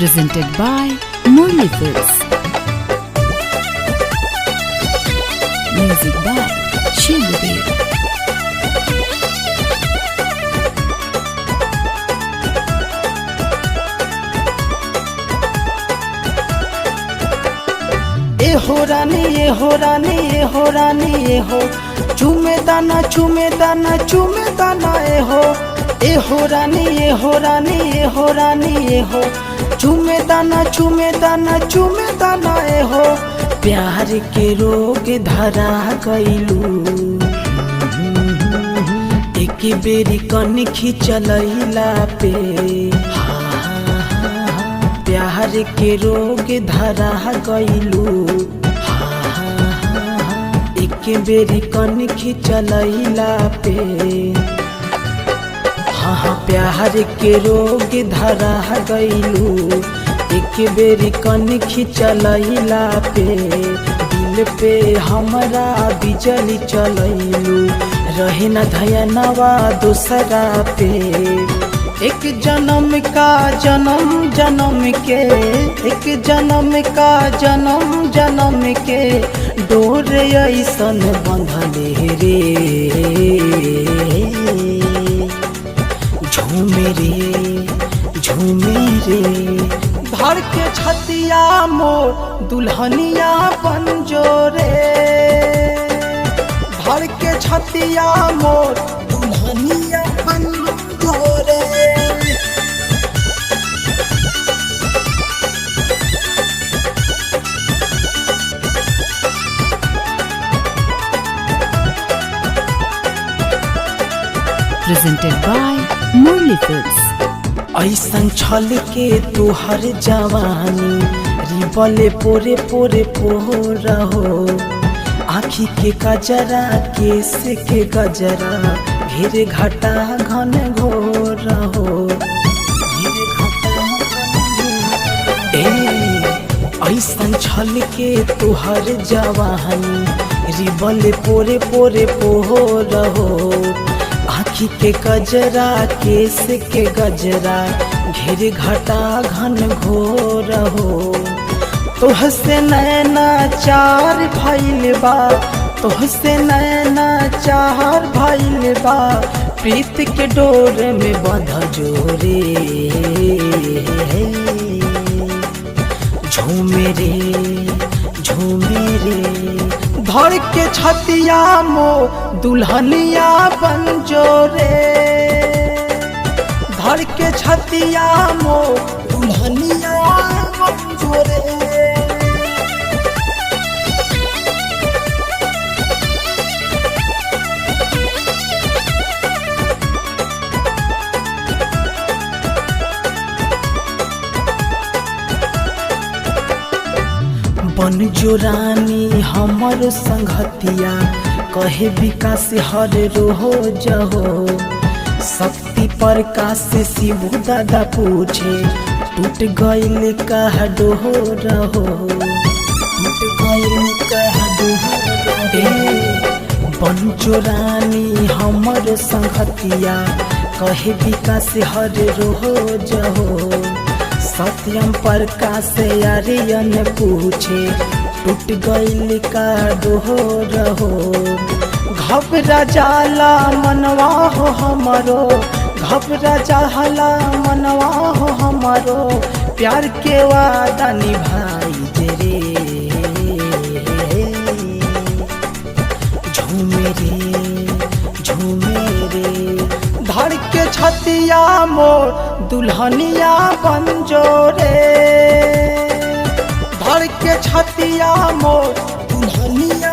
presented by Murli Films. Music by Shivadev. ए हो रानी ए हो रानी ए हो रानी ए हो चूमे दाना चूमे दाना चूमे दाना ए हो रानी ए हो रानी ए हो रानी ए हो चूमे दाना चूमे दाना चूमे दाना ए हो प्यार के रोग धरा गइलू एक बेरी कन खिंचलैला पे प्यार के रोग धरा गइलू एक बेरी कन खिंचलैला पे हाँ प्यार के रोग धरा गइलू एक बेरी कन खिंचलैला पे दिल पे हमरा बिजली चलैलू रहे न धयनवा दूसरा पे एक जन्म का जन्म जन्म के एक जन्म का जन्म जन्म के डोर ऐसन बंधले रे झूमे रे धर के छतिया मोर दुल्हनिया बंजो रे धर के छतिया मोर दुल्हनिया बंजो रे Presented by Murli Films. ऐसन छल के तुहर जवानी रिबले पोरे पोरे पोरा हो आँखी के गजरा केस के गजरा घेरे घटा घन घोर हो घेरे घटा ऐसन छल के तुहर जवानी रिबले पोरे पोरे पोर हो आँखी के गजरा केस के गजरा घेरे घटा घन घोर हो तोहसे नैना चार भइल बा तोहसे नैना चार भइल बा प्रीत के डोर में बंध जोरे झूमे रे धर के छतिया मो दुल्हनिया बंजो रे धर के छतिया मो दुल्हनिया बंजो रे बन जो रानी हमर संगतिया कहे विकास हर रोहो जहो शक्ति प्रकाश शिबू दादा पूछे टूट गइल कह डोहो रहो टूट गइल कह डोहो बन जो रानी हमर संगतिया कहे विकास हर रोहो जहो सत्यम प्रकाश आर्यन पूछे टूट गइल का डोहो रहो घबरा जाला मनवा हो हमारो घबरा जाला मनवा हो हमारो प्यार के वादा निभाई रे झूमे रे धर के छतिया मोर दुल्हनिया बंजो रे धर के छतिया मोर दुल्हनिया